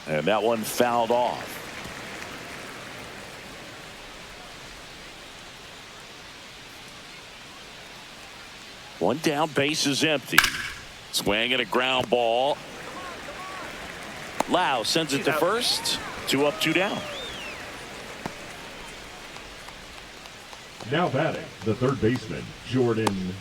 And that one fouled off. One down, base is empty. Swing and a ground ball. Lau sends it to first. 2 up, 2 down. Now batting, the third baseman, Jordan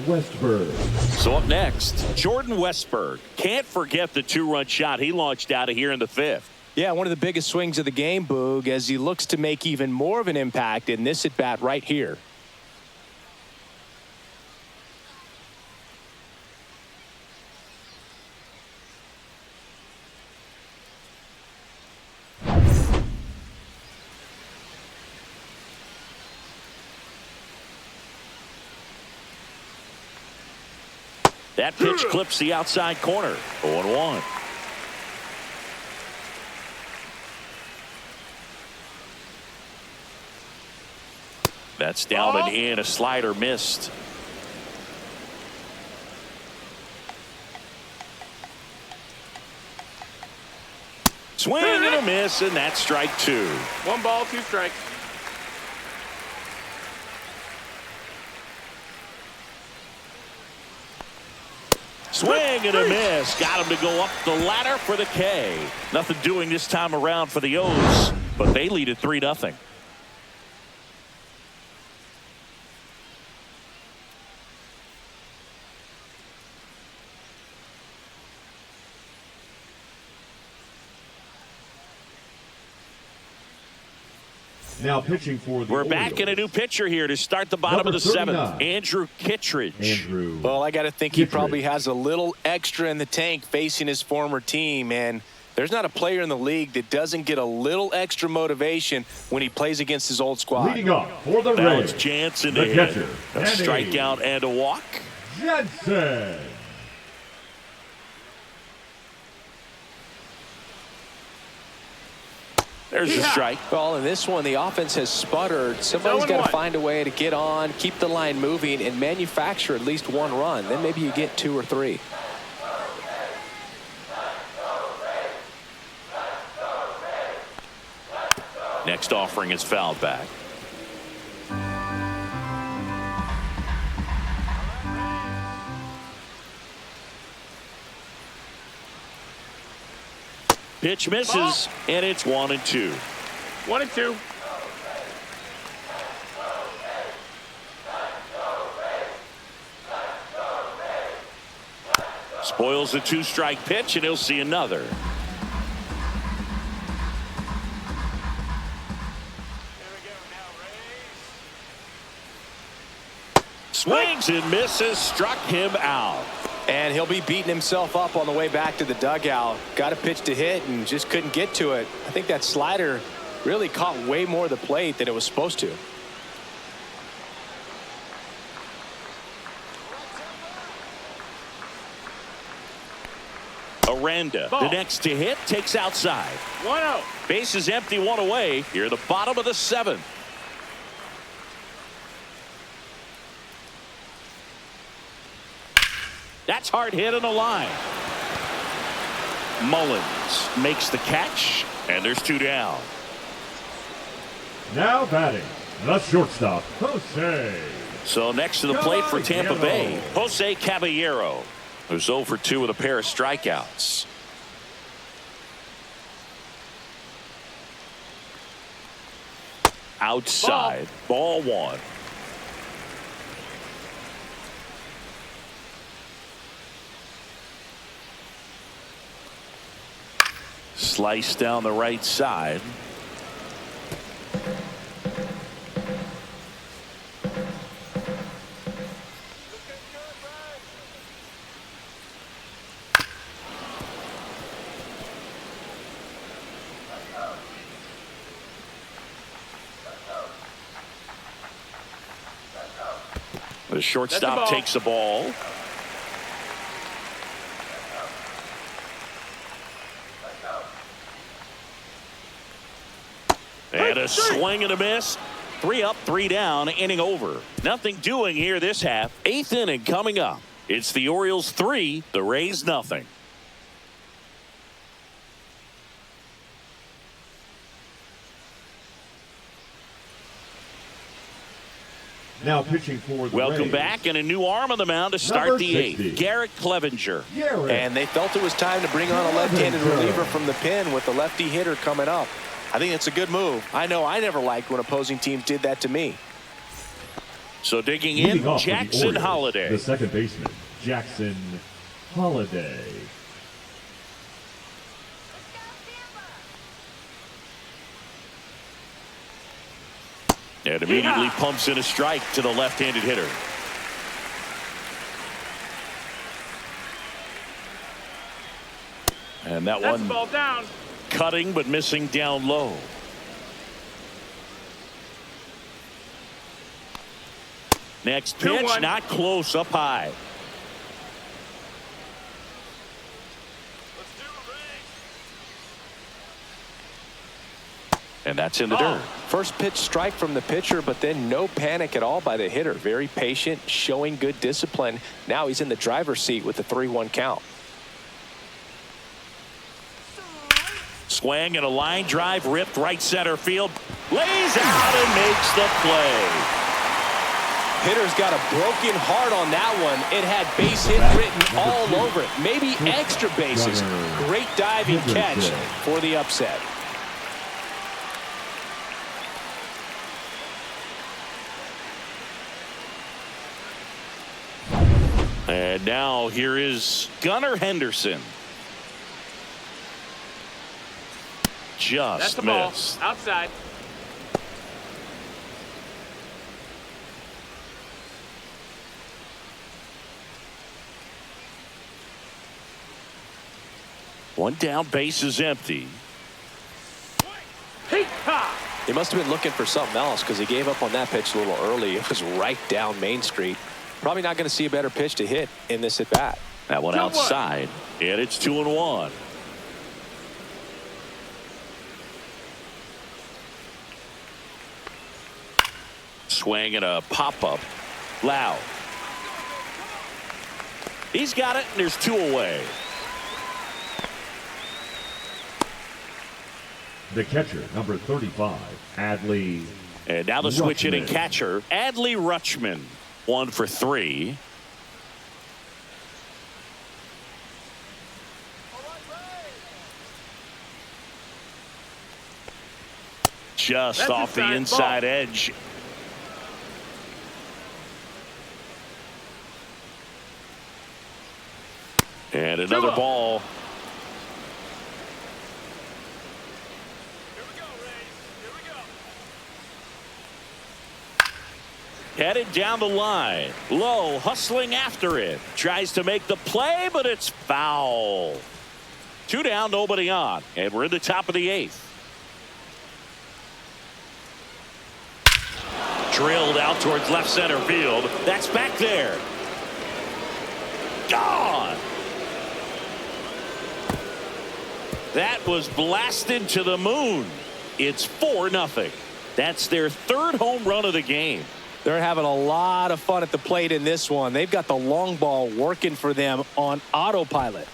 Westberg. So up next, Jordan Westberg. Can't forget the 2-run shot he launched out of here in the 5th. Yeah, one of the biggest swings of the game, Boog, as he looks to make even more of an impact in this at-bat right here. That pitch clips the outside corner. 0-1. That's down and in. A slider missed. Swing and a miss, and that's strike 2. 1 ball, 2 strikes. Swing and a miss. Got him to go up the ladder for the K. Nothing doing this time around for the O's, but they lead at 3-0. Now pitching for the We're Orioles. back in a new pitcher here to start the bottom of the 7th. Andrew Kittredge. Well, I got to think he probably has a little extra in the tank facing his former team, and there's not a player in the league that doesn't get a little extra motivation when he plays against his old squad. Leading up for the Balance Rays, Jansen the to catcher, hit. A strikeout and a walk. Jansen. There's the strike. Well, in this one, the offense has sputtered. Somebody's got to find a way to get on, keep the line moving, and manufacture at least 1 run. Then maybe you get 2 or 3. Next offering is fouled back. Pitch misses, and it's 1-2. 1-2. Spoils the 2-strike pitch, and he'll see another. Swings and misses, struck him out. And he'll be beating himself up on the way back to the dugout. Got a pitch to hit and just couldn't get to it. I think that slider really caught way more of the plate than it was supposed to. Aranda, the next to hit, takes outside. 1-0. Base is empty, 1 away. Here, the bottom of the 7th. That's hard hit on the line. Mullins makes the catch, and there's 2 down. Now batting, the shortstop, Jose. So next to the plate for Tampa Bay, Jose Caballero, who's 0 for 2 with a pair of strikeouts. Outside, ball 1. Slice down the right side. The shortstop takes the ball. And a swing and a miss. 3 up, 3 down, inning over. Nothing doing here this half. 8th inning coming up. It's the Orioles 3, the Rays nothing. Now pitching for the Welcome Rays, back, and a new arm on the mound to start number the 60, 8th. Garrett Clevenger. And they felt it was time to bring on a left-handed reliever from the pen with the lefty hitter coming up. I think it's a good move. I know I never liked when opposing teams did that to me. So digging Leading in, off for the Jackson Orioles, Holiday. the second baseman, Jackson Holiday. And immediately pumps in a strike to the left-handed hitter. And that That's one ball down. cutting but missing down low. Next pitch, 2-1. not close, up high. And that's in the dirt. First pitch strike from the pitcher, but then no panic at all by the hitter. Very patient, showing good discipline. Now he's in the driver's seat with the 3-1 count. Swing and a line drive ripped right center field. Lays out and makes the play. Hitter's got a broken heart on that one. It had base hit written all over it. Maybe extra bases. Great diving catch for the upset. And now here is Gunnar Henderson. That's Just the ball. missed. Outside. One down, base is empty. He must have been looking for something else because he gave up on that pitch a little early. It was right down Main Street. Probably not going to see a better pitch to hit in this at bat. That one outside, and it's 2-1. Swing and a pop-up. Loud. He's got it, and there's 2 away. The catcher, number 35, Adley. And now the switch Rutschman. hitting catcher, Adley Rutschman. 1 for 3. Just off the inside edge. And another ball. Headed down the line. Low, hustling after it. Tries to make the play, but it's foul. 2 down, nobody on. And we're in the top of the 8th. Drilled out towards left center field. That's back there. Gone. That was blasted to the moon. It's 4-0. That's their 3rd home run of the game. They're having a lot of fun at the plate in this one. They've got the long ball working for them on autopilot.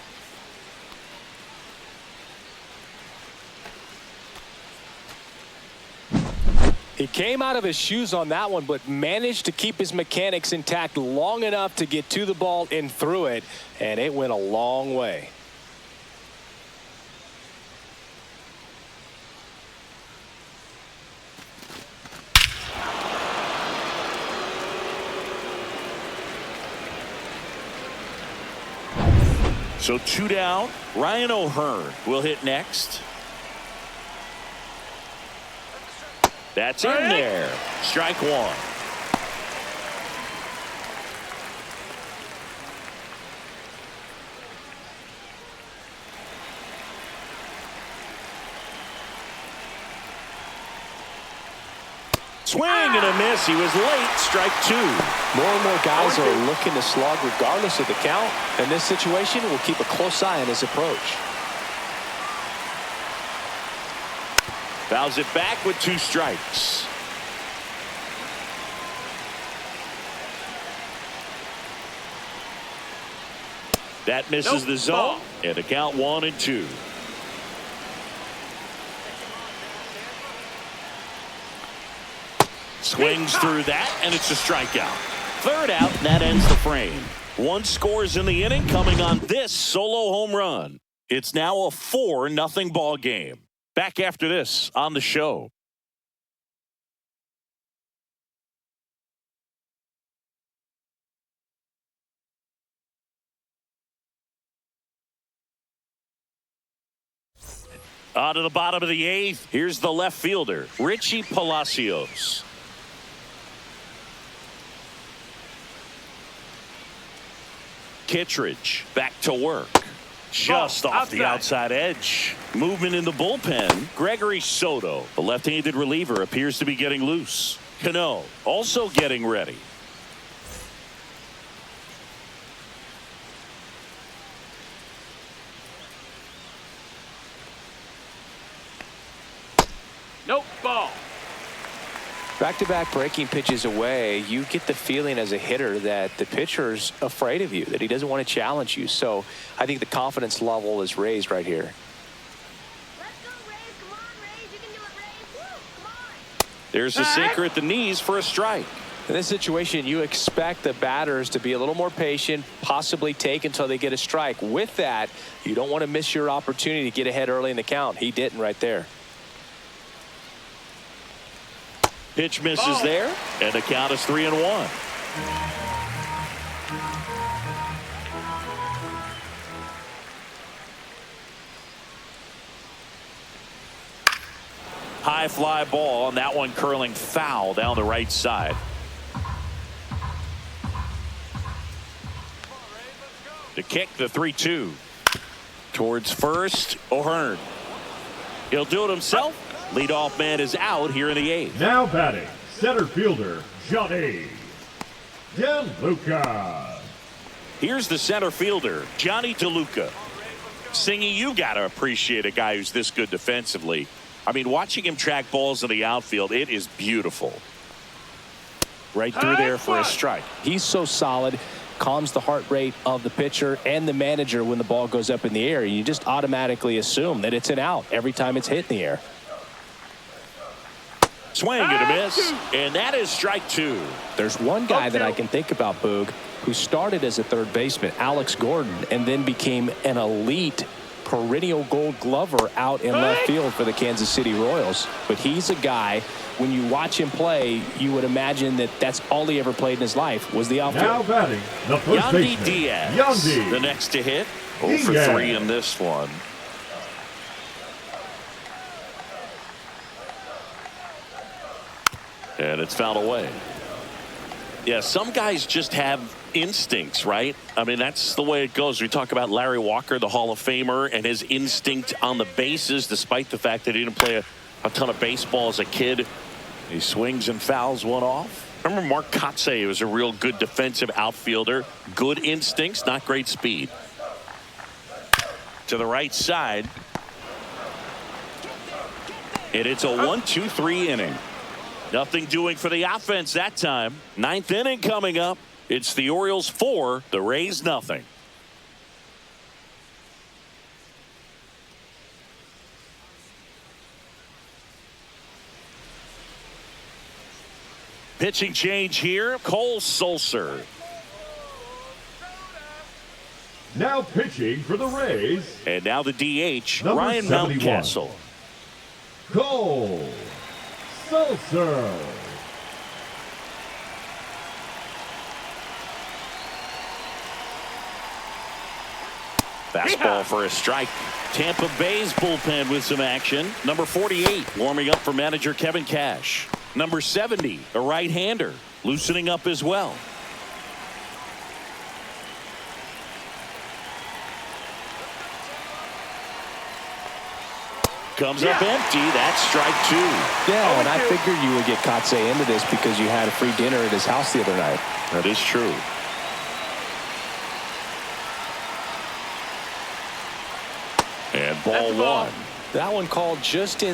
He came out of his shoes on that one, but managed to keep his mechanics intact long enough to get to the ball and through it, and it went a long way. So 2 down. Ryan O'Hearn will hit next. That's in there. Strike 1. Swing and a miss. He was late. Strike 2. More and more guys are looking to slog regardless of the count. In this situation, we'll keep a close eye on his approach. Fouls it back with 2 strikes. That misses the zone. And the count 1-2. Swings through that, and it's a strikeout. 3rd out, and that ends the frame. 1 scores in the inning coming on this solo home run. It's now a 4-0 ball game. Back after this on the show. On to the bottom of the 8th. Here's the left fielder, Richie Palacios. Kittredge back to work. Just off the outside edge. Movement in the bullpen. Gregory Soto, the left-handed reliever, appears to be getting loose. Cano also getting ready. Nope, ball. Back-to-back breaking pitches away, you get the feeling as a hitter that the pitcher's afraid of you, that he doesn't want to challenge you. So I think the confidence level is raised right here. Let's go, Rays. Come on, Rays. You can do it, Rays. Woo, come on. There's a sinker at the knees for a strike. In this situation, you expect the batters to be a little more patient, possibly take until they get a strike. With that, you don't want to miss your opportunity to get ahead early in the count. He didn't right there. Pitch misses there, and the count is 3-1. High fly ball, and that one curling foul down the right side. To kick, the 3-2. Towards first, O'Hearn. He'll do it himself. Leadoff man is out here in the 8th. Now batting, center fielder, Johnny DeLuca. Here's the center fielder, Johnny DeLuca. Singy, you got to appreciate a guy who's this good defensively. I mean, watching him track balls in the outfield, it is beautiful. Right through there for a strike. He's so solid, calms the heart rate of the pitcher and the manager when the ball goes up in the air. You just automatically assume that it's an out every time it's hit in the air. Swing and a miss, and that is strike 2. There's one guy that I can think about, Boog, who started as a third baseman, Alex Gordon, and then became an elite perennial gold glover out in left field for the Kansas City Royals. But he's a guy, when you watch him play, you would imagine that that's all he ever played in his life was the outfield. Now batting, the first Yandy baseman, Diaz, Yandy. the next to hit. 0 for 3 in this one. And it's fouled away. Yeah, some guys just have instincts, right? I mean, that's the way it goes. We talk about Larry Walker, the Hall of Famer, and his instinct on the bases, despite the fact that he didn't play a ton of baseball as a kid. He swings and fouls one off. Remember Mark Kotsay was a real good defensive outfielder. Good instincts, not great speed. To the right side. And it's a 1-2-3 inning. Nothing doing for the offense that time. 9th inning coming up. It's the Orioles 4, the Rays nothing. Pitching change here. Cole Sulser. Now pitching for the Rays. And now the DH, Number Ryan 71. Mountcastle. Cole Sulser. Fastball for a strike. Tampa Bay's bullpen with some action. Number 48 warming up for manager Kevin Cash. Number 70, a right-hander, loosening up as well. Comes up empty. That's strike 2. Yeah, and I figured you would get Kotsay into this because you had a free dinner at his house the other night. That is true. And ball 1. That one called just in.